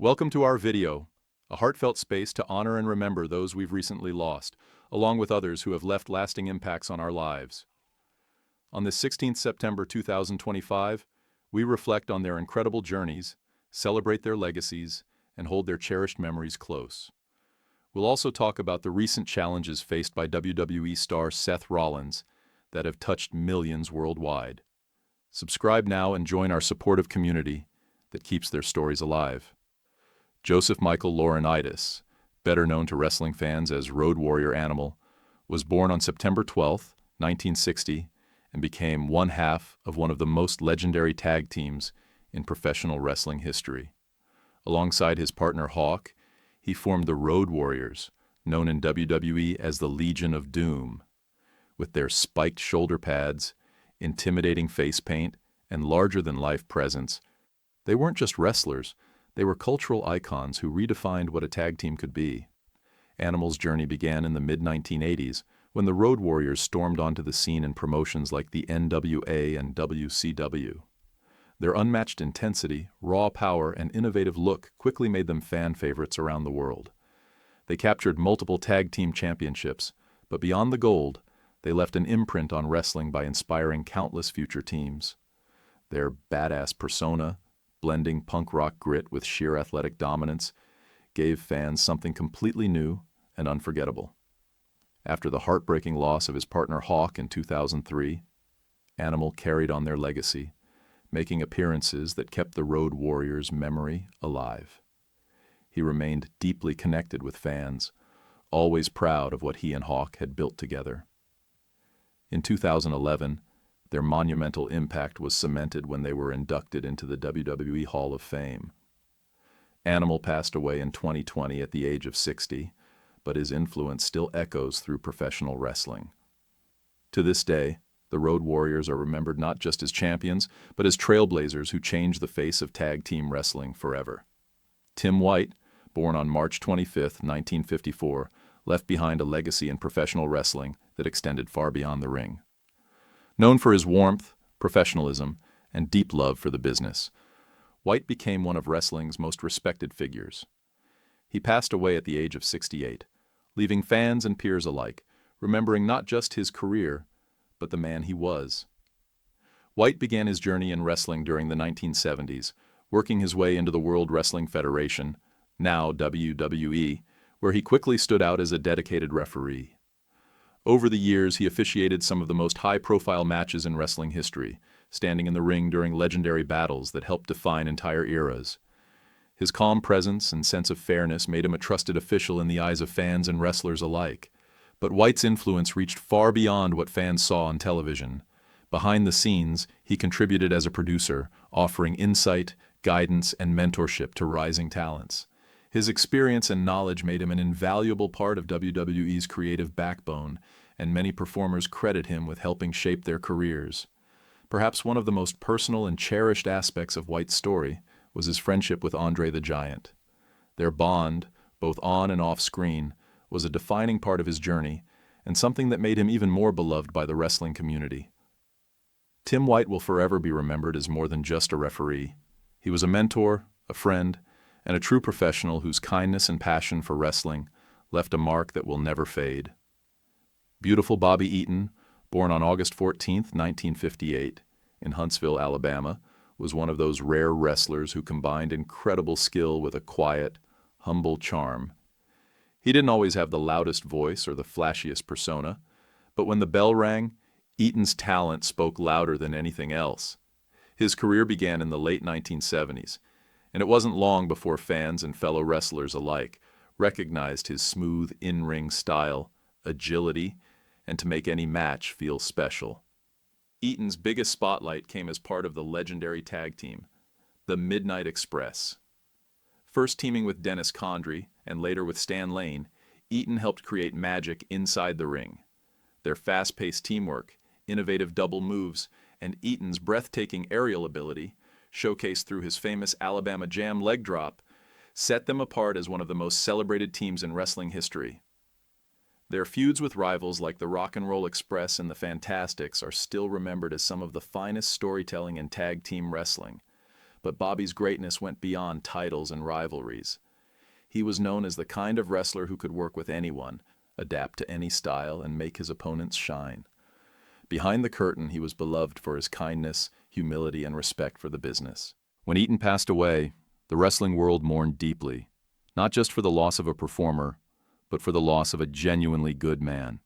Welcome to our video, a heartfelt space to honor and remember those we've recently lost, along with others who have left lasting impacts on our lives. On this 16th September 2025, we reflect on their incredible journeys, celebrate their legacies, and hold their cherished memories close. We'll also talk about the recent challenges faced by WWE star Seth Rollins that have touched millions worldwide. Subscribe now and join our supportive community that keeps their stories alive. Joseph Michael Laurinaitis, better known to wrestling fans as Road Warrior Animal, was born on September 12, 1960, and became one half of one of the most legendary tag teams in professional wrestling history. Alongside his partner Hawk, he formed the Road Warriors, known in WWE as the Legion of Doom. With their spiked shoulder pads, intimidating face paint, and larger-than-life presence, they weren't just wrestlers, they were cultural icons who redefined what a tag team could be. Animal's journey began in the mid-1980s, when the Road Warriors stormed onto the scene in promotions like the NWA and WCW. Their unmatched intensity, raw power, and innovative look quickly made them fan favorites around the world. They captured multiple tag team championships, but beyond the gold, they left an imprint on wrestling by inspiring countless future teams. Their badass persona, blending punk rock grit with sheer athletic dominance, gave fans something completely new and unforgettable. After the heartbreaking loss of his partner Hawk in 2003, Animal carried on their legacy, making appearances that kept the Road Warriors' memory alive. He remained deeply connected with fans, always proud of what he and Hawk had built together. In 2011, their monumental impact was cemented when they were inducted into the WWE Hall of Fame. Animal passed away in 2020 at the age of 60, but his influence still echoes through professional wrestling. To this day, the Road Warriors are remembered not just as champions, but as trailblazers who changed the face of tag team wrestling forever. Tim White, born on March 25, 1954, left behind a legacy in professional wrestling that extended far beyond the ring. Known for his warmth, professionalism, and deep love for the business, White became one of wrestling's most respected figures. He passed away at the age of 68, leaving fans and peers alike remembering not just his career, but the man he was. White began his journey in wrestling during the 1970s, working his way into the World Wrestling Federation, now WWE, where he quickly stood out as a dedicated referee. Over the years, he officiated some of the most high-profile matches in wrestling history, standing in the ring during legendary battles that helped define entire eras. His calm presence and sense of fairness made him a trusted official in the eyes of fans and wrestlers alike. But White's influence reached far beyond what fans saw on television. Behind the scenes, he contributed as a producer, offering insight, guidance, and mentorship to rising talents. His experience and knowledge made him an invaluable part of WWE's creative backbone, and many performers credit him with helping shape their careers. Perhaps one of the most personal and cherished aspects of White's story was his friendship with Andre the Giant. Their bond, both on and off screen, was a defining part of his journey, and something that made him even more beloved by the wrestling community. Tim White will forever be remembered as more than just a referee. He was a mentor, a friend, and a true professional whose kindness and passion for wrestling left a mark that will never fade. Beautiful Bobby Eaton, born on August 14, 1958, in Huntsville, Alabama, was one of those rare wrestlers who combined incredible skill with a quiet, humble charm. He didn't always have the loudest voice or the flashiest persona, but when the bell rang, Eaton's talent spoke louder than anything else. His career began in the late 1970s, and it wasn't long before fans and fellow wrestlers alike recognized his smooth in-ring style, agility, and to make any match feel special. Eaton's biggest spotlight came as part of the legendary tag team, the Midnight Express. First teaming with Dennis Condrey and later with Stan Lane, Eaton helped create magic inside the ring. Their fast-paced teamwork, innovative double moves, and Eaton's breathtaking aerial ability, showcased through his famous Alabama Jam leg drop, set them apart as one of the most celebrated teams in wrestling history. Their feuds with rivals like the Rock and Roll Express and the Fantastics are still remembered as some of the finest storytelling in tag team wrestling. But Bobby's greatness went beyond titles and rivalries. He was known as the kind of wrestler who could work with anyone, adapt to any style, and make his opponents shine. Behind the curtain, he was beloved for his kindness, humility, and respect for the business. When Eaton passed away, the wrestling world mourned deeply, not just for the loss of a performer, but for the loss of a genuinely good man.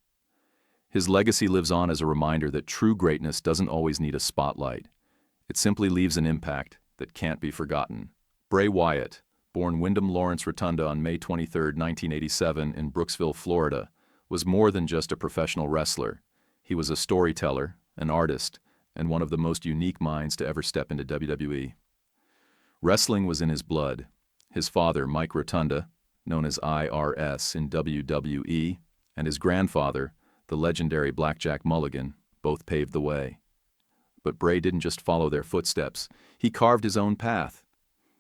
His legacy lives on as a reminder that true greatness doesn't always need a spotlight. It simply leaves an impact that can't be forgotten. Bray Wyatt, born Wyndham Lawrence Rotunda on May 23, 1987 in Brooksville, Florida, was more than just a professional wrestler. He was a storyteller, an artist, and one of the most unique minds to ever step into WWE. Wrestling was in his blood. His father, Mike Rotunda, known as IRS in WWE, and his grandfather, the legendary Blackjack Mulligan, both paved the way. But Bray didn't just follow their footsteps. He carved his own path.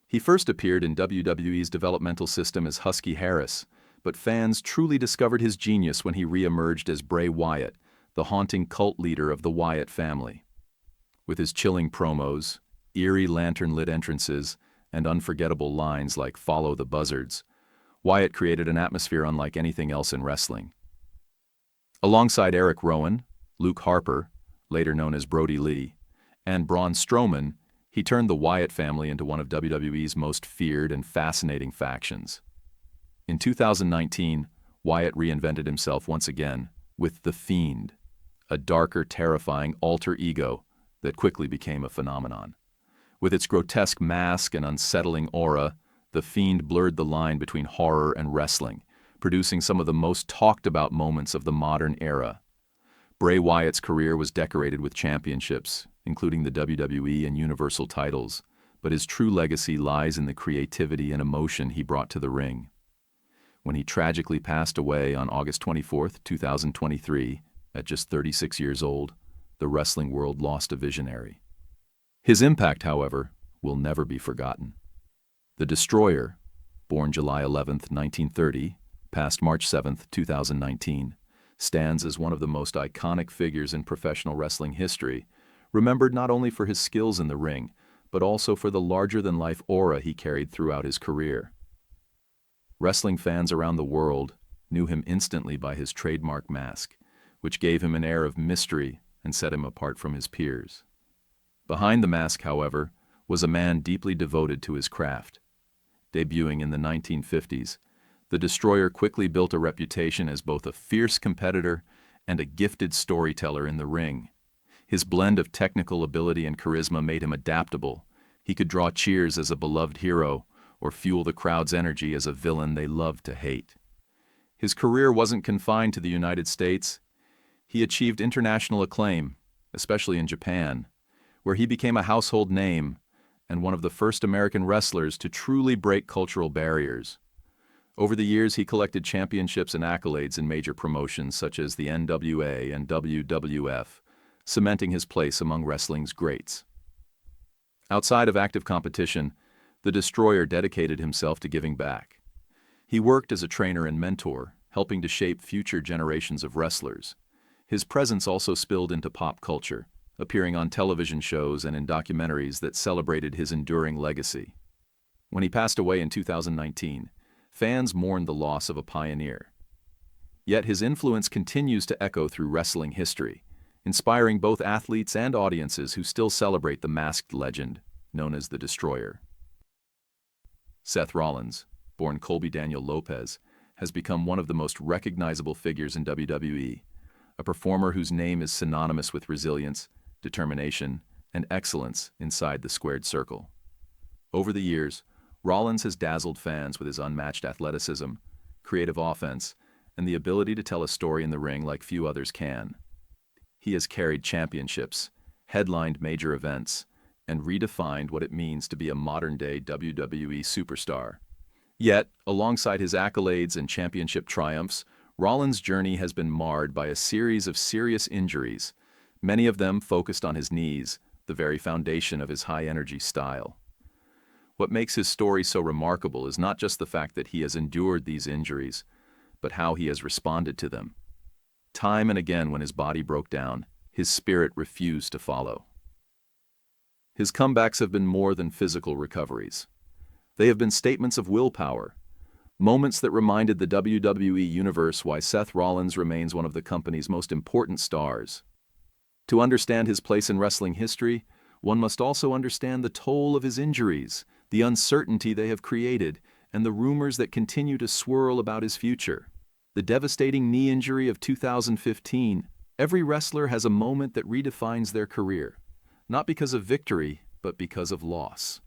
He first appeared in WWE's developmental system as Husky Harris, but fans truly discovered his genius when he re-emerged as Bray Wyatt, the haunting cult leader of the Wyatt family. With his chilling promos, eerie lantern-lit entrances, and unforgettable lines like "Follow the Buzzards," Wyatt created an atmosphere unlike anything else in wrestling. Alongside Eric Rowan, Luke Harper, later known as Brody Lee, and Braun Strowman, he turned the Wyatt family into one of WWE's most feared and fascinating factions. In 2019, Wyatt reinvented himself once again with The Fiend, a darker, terrifying alter ego that quickly became a phenomenon. With its grotesque mask and unsettling aura, The Fiend blurred the line between horror and wrestling, producing some of the most talked-about moments of the modern era. Bray Wyatt's career was decorated with championships, including the WWE and Universal titles, but his true legacy lies in the creativity and emotion he brought to the ring. When he tragically passed away on August 24, 2023, at just 36 years old, the wrestling world lost a visionary. His impact, however, will never be forgotten. The Destroyer, born July 11, 1930, passed March 7, 2019, stands as one of the most iconic figures in professional wrestling history, remembered not only for his skills in the ring, but also for the larger-than-life aura he carried throughout his career. Wrestling fans around the world knew him instantly by his trademark mask, which gave him an air of mystery and set him apart from his peers. Behind the mask, however, was a man deeply devoted to his craft. Debuting in the 1950s, the Destroyer quickly built a reputation as both a fierce competitor and a gifted storyteller in the ring. His blend of technical ability and charisma made him adaptable. He could draw cheers as a beloved hero or fuel the crowd's energy as a villain they loved to hate. His career wasn't confined to the United States. He achieved international acclaim, especially in Japan, where he became a household name and one of the first American wrestlers to truly break cultural barriers. Over the years, he collected championships and accolades in major promotions such as the NWA and WWF, cementing his place among wrestling's greats. Outside of active competition, the Destroyer dedicated himself to giving back. He worked as a trainer and mentor, helping to shape future generations of wrestlers. His presence also spilled into pop culture, appearing on television shows and in documentaries that celebrated his enduring legacy. When he passed away in 2019, fans mourned the loss of a pioneer. Yet his influence continues to echo through wrestling history, inspiring both athletes and audiences who still celebrate the masked legend known as the Destroyer. Seth Rollins, born Colby Daniel Lopez, has become one of the most recognizable figures in WWE, a performer whose name is synonymous with resilience, determination, and excellence inside the squared circle. Over the years, Rollins has dazzled fans with his unmatched athleticism, creative offense, and the ability to tell a story in the ring like few others can. He has carried championships, headlined major events, and redefined what it means to be a modern-day WWE superstar. Yet, alongside his accolades and championship triumphs, Rollins' journey has been marred by a series of serious injuries, many of them focused on his knees, the very foundation of his high-energy style. What makes his story so remarkable is not just the fact that he has endured these injuries, but how he has responded to them. Time and again when his body broke down, his spirit refused to follow. His comebacks have been more than physical recoveries. They have been statements of willpower, moments that reminded the WWE Universe why Seth Rollins remains one of the company's most important stars. To understand his place in wrestling history, one must also understand the toll of his injuries, the uncertainty they have created, and the rumors that continue to swirl about his future. The devastating knee injury of 2015, every wrestler has a moment that redefines their career, not because of victory, but because of loss.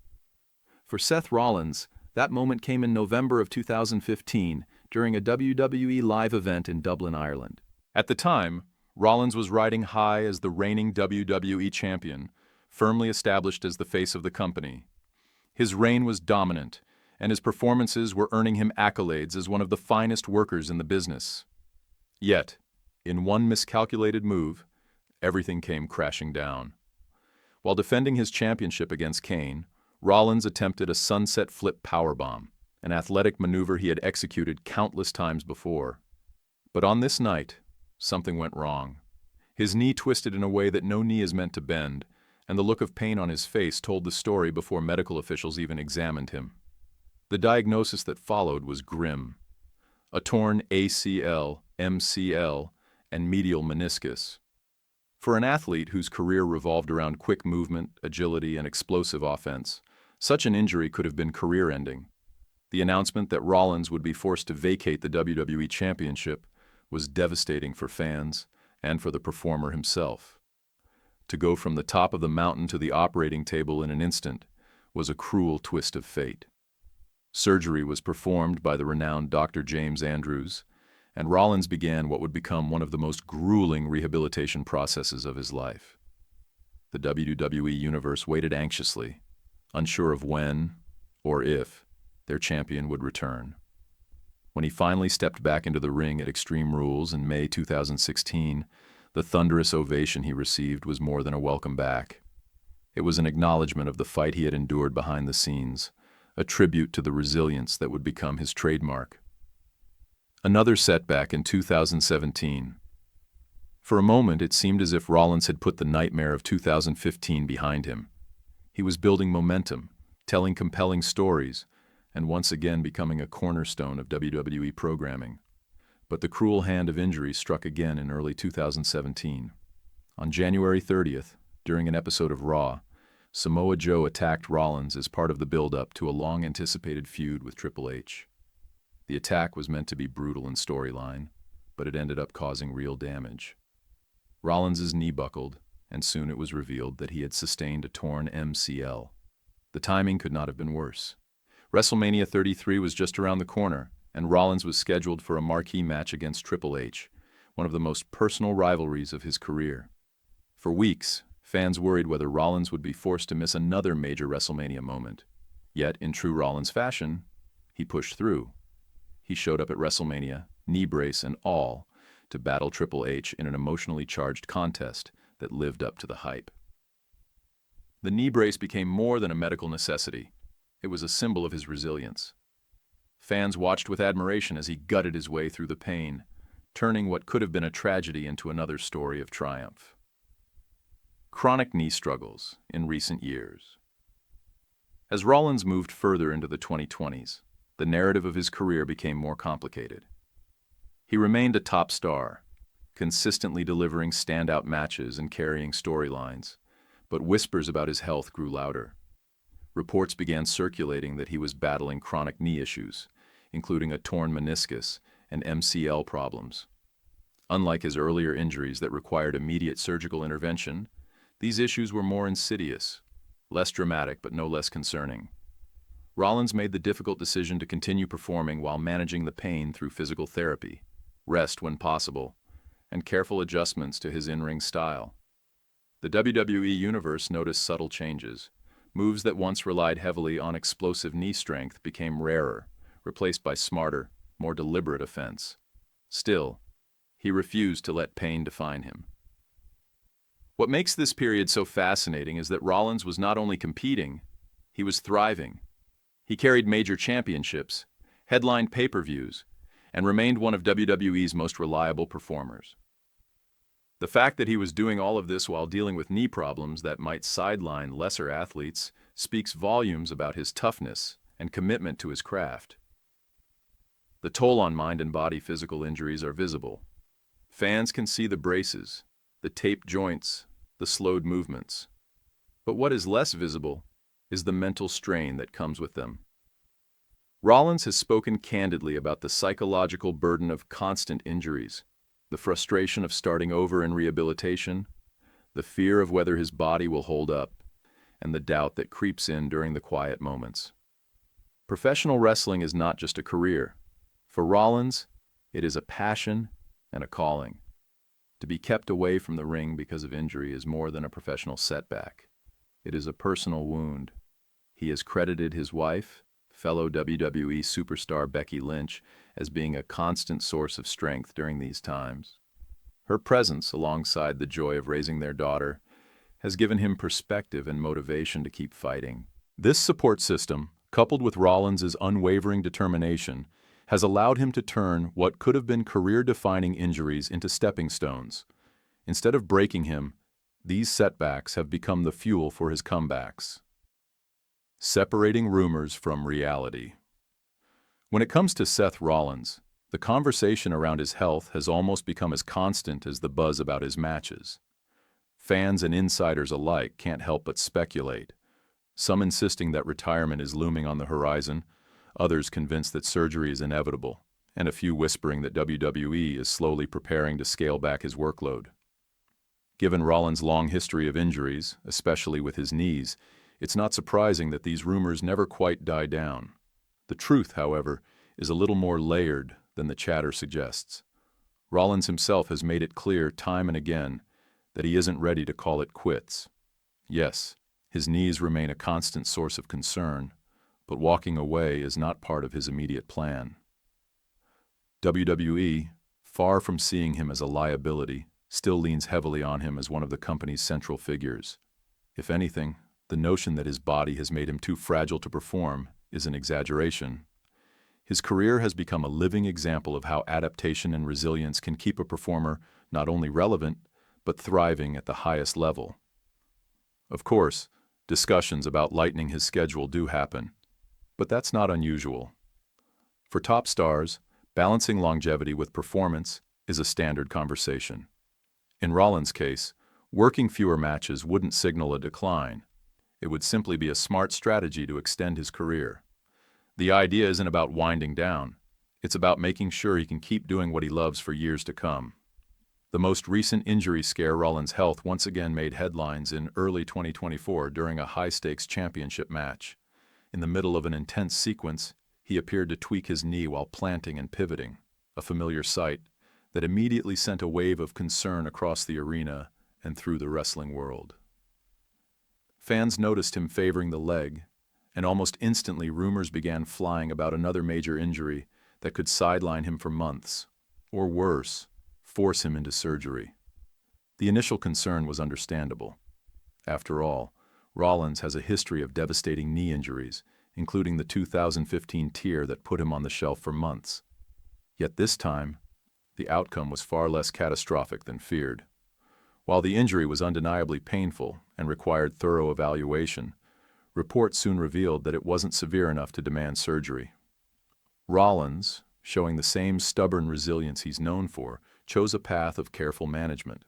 For Seth Rollins, that moment came in November of 2015 during a WWE live event in Dublin, Ireland. At the time, Rollins was riding high as the reigning WWE champion, firmly established as the face of the company. His reign was dominant, and his performances were earning him accolades as one of the finest workers in the business. Yet, in one miscalculated move, everything came crashing down. While defending his championship against Kane, Rollins attempted a sunset flip powerbomb, an athletic maneuver he had executed countless times before. But on this night, something went wrong. His knee twisted in a way that no knee is meant to bend, and the look of pain on his face told the story before medical officials even examined him. The diagnosis that followed was grim. A torn ACL, MCL, and medial meniscus. For an athlete whose career revolved around quick movement, agility, and explosive offense, such an injury could have been career-ending. The announcement that Rollins would be forced to vacate the WWE Championship was devastating for fans and for the performer himself. To go from the top of the mountain to the operating table in an instant was a cruel twist of fate. Surgery was performed by the renowned Dr. James Andrews, and Rollins began what would become one of the most grueling rehabilitation processes of his life. The WWE Universe waited anxiously, unsure of when, or if, their champion would return. When he finally stepped back into the ring at Extreme Rules in May 2016, the thunderous ovation he received was more than a welcome back. It was an acknowledgement of the fight he had endured behind the scenes, a tribute to the resilience that would become his trademark. Another setback in 2017. For a moment, it seemed as if Rollins had put the nightmare of 2015 behind him. He was building momentum, telling compelling stories, and once again becoming a cornerstone of WWE programming. But the cruel hand of injury struck again in early 2017. On January 30th, during an episode of Raw, Samoa Joe attacked Rollins as part of the build-up to a long-anticipated feud with Triple H. The attack was meant to be brutal in storyline, but it ended up causing real damage. Rollins' knee buckled, and soon it was revealed that he had sustained a torn MCL. The timing could not have been worse. WrestleMania 33 was just around the corner, and Rollins was scheduled for a marquee match against Triple H, one of the most personal rivalries of his career. For weeks, fans worried whether Rollins would be forced to miss another major WrestleMania moment. Yet, in true Rollins fashion, he pushed through. He showed up at WrestleMania, knee brace and all, to battle Triple H in an emotionally charged contest that lived up to the hype. The knee brace became more than a medical necessity. It was a symbol of his resilience. Fans watched with admiration as he gutted his way through the pain, turning what could have been a tragedy into another story of triumph. Chronic knee struggles in recent years. As Rollins moved further into the 2020s, the narrative of his career became more complicated. He remained a top star, consistently delivering standout matches and carrying storylines, but whispers about his health grew louder. Reports began circulating that he was battling chronic knee issues, including a torn meniscus and MCL problems. Unlike his earlier injuries that required immediate surgical intervention, these issues were more insidious, less dramatic but no less concerning. Rollins made the difficult decision to continue performing while managing the pain through physical therapy, rest when possible, and careful adjustments to his in-ring style. The WWE Universe noticed subtle changes. Moves that once relied heavily on explosive knee strength became rarer, replaced by smarter, more deliberate offense. Still, he refused to let pain define him. What makes this period so fascinating is that Rollins was not only competing, he was thriving. He carried major championships, headlined pay-per-views, and remained one of WWE's most reliable performers. The fact that he was doing all of this while dealing with knee problems that might sideline lesser athletes speaks volumes about his toughness and commitment to his craft. The toll on mind and body physical injuries are visible. Fans can see the braces, the taped joints, the slowed movements. But what is less visible is the mental strain that comes with them. Rollins has spoken candidly about the psychological burden of constant injuries, the frustration of starting over in rehabilitation, the fear of whether his body will hold up, and the doubt that creeps in during the quiet moments. Professional wrestling is not just a career. For Rollins, it is a passion and a calling. To be kept away from the ring because of injury is more than a professional setback. It is a personal wound. He has credited his wife, fellow WWE superstar Becky Lynch, as being a constant source of strength during these times. Her presence, alongside the joy of raising their daughter, has given him perspective and motivation to keep fighting. This support system, coupled with Rollins' unwavering determination, has allowed him to turn what could have been career-defining injuries into stepping stones. Instead of breaking him, these setbacks have become the fuel for his comebacks. Separating rumors from reality. When it comes to Seth Rollins, the conversation around his health has almost become as constant as the buzz about his matches. Fans and insiders alike can't help but speculate, some insisting that retirement is looming on the horizon, others convinced that surgery is inevitable, and a few whispering that WWE is slowly preparing to scale back his workload. Given Rollins' long history of injuries, especially with his knees, it's not surprising that these rumors never quite die down. The truth, however, is a little more layered than the chatter suggests. Rollins himself has made it clear time and again that he isn't ready to call it quits. Yes, his knees remain a constant source of concern, but walking away is not part of his immediate plan. WWE, far from seeing him as a liability, still leans heavily on him as one of the company's central figures. If anything, the notion that his body has made him too fragile to perform is an exaggeration. His career has become a living example of how adaptation and resilience can keep a performer not only relevant, but thriving at the highest level. Of course, discussions about lightening his schedule do happen, but that's not unusual. For top stars, balancing longevity with performance is a standard conversation. In Rollins' case, working fewer matches wouldn't signal a decline. It would simply be a smart strategy to extend his career. The idea isn't about winding down. It's about making sure he can keep doing what he loves for years to come. The most recent injury scare Rollins' health once again made headlines in early 2024 during a high-stakes championship match. In the middle of an intense sequence, he appeared to tweak his knee while planting and pivoting, a familiar sight that immediately sent a wave of concern across the arena and through the wrestling world. Fans noticed him favoring the leg, and almost instantly rumors began flying about another major injury that could sideline him for months, or worse, force him into surgery. The initial concern was understandable. After all, Rollins has a history of devastating knee injuries, including the 2015 tear that put him on the shelf for months. Yet this time, the outcome was far less catastrophic than feared. While the injury was undeniably painful and required thorough evaluation, reports soon revealed that it wasn't severe enough to demand surgery. Rollins, showing the same stubborn resilience he's known for, chose a path of careful management.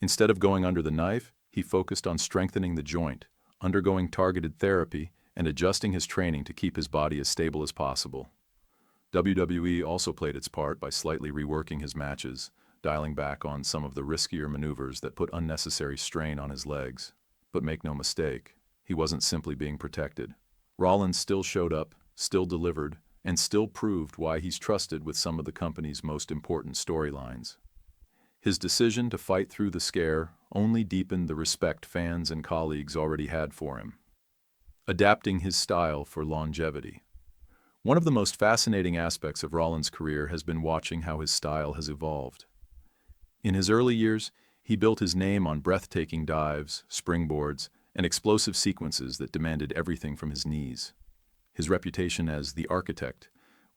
Instead of going under the knife, he focused on strengthening the joint, undergoing targeted therapy, and adjusting his training to keep his body as stable as possible. WWE also played its part by slightly reworking his matches, dialing back on some of the riskier maneuvers that put unnecessary strain on his legs. But make no mistake, he wasn't simply being protected. Rollins still showed up, still delivered, and still proved why he's trusted with some of the company's most important storylines. His decision to fight through the scare only deepened the respect fans and colleagues already had for him. Adapting his style for longevity. One of the most fascinating aspects of Rollins' career has been watching how his style has evolved. In his early years, he built his name on breathtaking dives, springboards, and explosive sequences that demanded everything from his knees. His reputation as the architect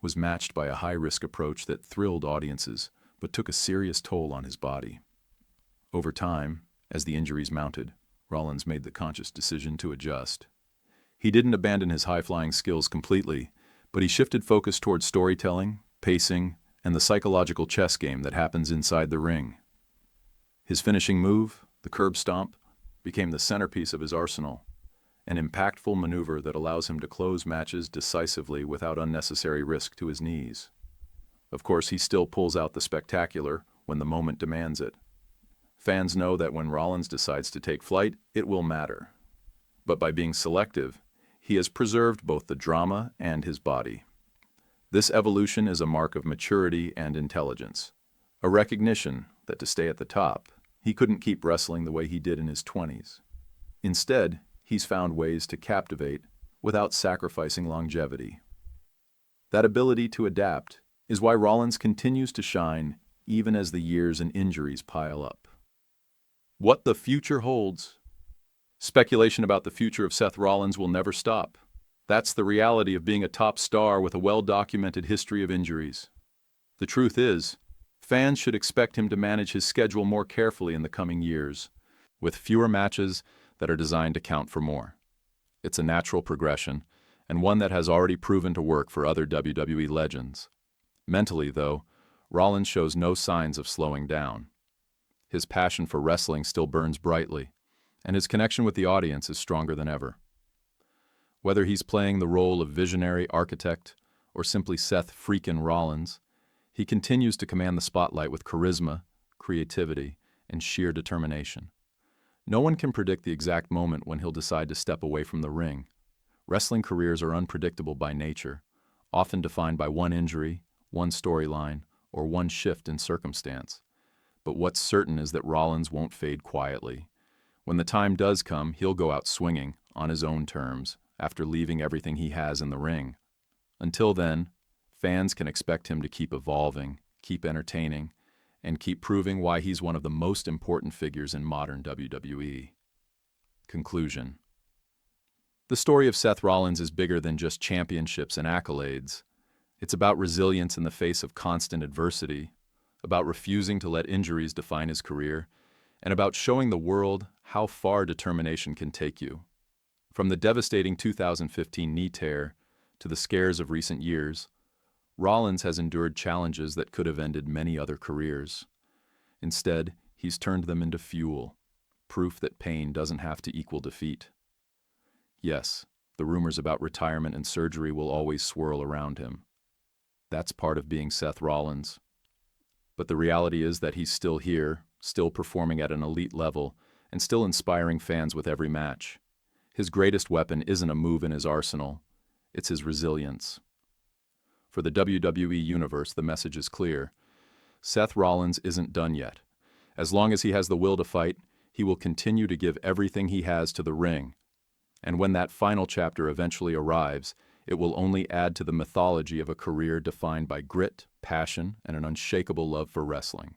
was matched by a high-risk approach that thrilled audiences, but took a serious toll on his body. Over time, as the injuries mounted, Rollins made the conscious decision to adjust. He didn't abandon his high-flying skills completely, but he shifted focus towards storytelling, pacing, and the psychological chess game that happens inside the ring. His finishing move, the curb stomp, became the centerpiece of his arsenal, an impactful maneuver that allows him to close matches decisively without unnecessary risk to his knees. Of course, he still pulls out the spectacular when the moment demands it. Fans know that when Rollins decides to take flight, it will matter. But by being selective, he has preserved both the drama and his body. This evolution is a mark of maturity and intelligence, a recognition that to stay at the top, he couldn't keep wrestling the way he did in his 20s. Instead, he's found ways to captivate without sacrificing longevity. That ability to adapt is why Rollins continues to shine even as the years and injuries pile up. What the future holds. Speculation about the future of Seth Rollins will never stop. That's the reality of being a top star with a well-documented history of injuries. The truth is, fans should expect him to manage his schedule more carefully in the coming years, with fewer matches that are designed to count for more. It's a natural progression, and one that has already proven to work for other WWE legends. Mentally, though, Rollins shows no signs of slowing down. His passion for wrestling still burns brightly, and his connection with the audience is stronger than ever. Whether he's playing the role of visionary architect or simply Seth "freakin' Rollins," he continues to command the spotlight with charisma, creativity, and sheer determination. No one can predict the exact moment when he'll decide to step away from the ring. Wrestling careers are unpredictable by nature, often defined by one injury, one storyline, or one shift in circumstance. But what's certain is that Rollins won't fade quietly. When the time does come, he'll go out swinging, on his own terms, after leaving everything he has in the ring. Until then, fans can expect him to keep evolving, keep entertaining, and keep proving why he's one of the most important figures in modern WWE. Conclusion. The story of Seth Rollins is bigger than just championships and accolades. It's about resilience in the face of constant adversity, about refusing to let injuries define his career, and about showing the world how far determination can take you. From the devastating 2015 knee tear to the scares of recent years, Rollins has endured challenges that could have ended many other careers. Instead, he's turned them into fuel, proof that pain doesn't have to equal defeat. Yes, the rumors about retirement and surgery will always swirl around him. That's part of being Seth Rollins. But the reality is that he's still here, still performing at an elite level, and still inspiring fans with every match. His greatest weapon isn't a move in his arsenal, it's his resilience. For the WWE Universe, the message is clear. Seth Rollins isn't done yet. As long as he has the will to fight, he will continue to give everything he has to the ring. And when that final chapter eventually arrives, it will only add to the mythology of a career defined by grit, passion, and an unshakable love for wrestling.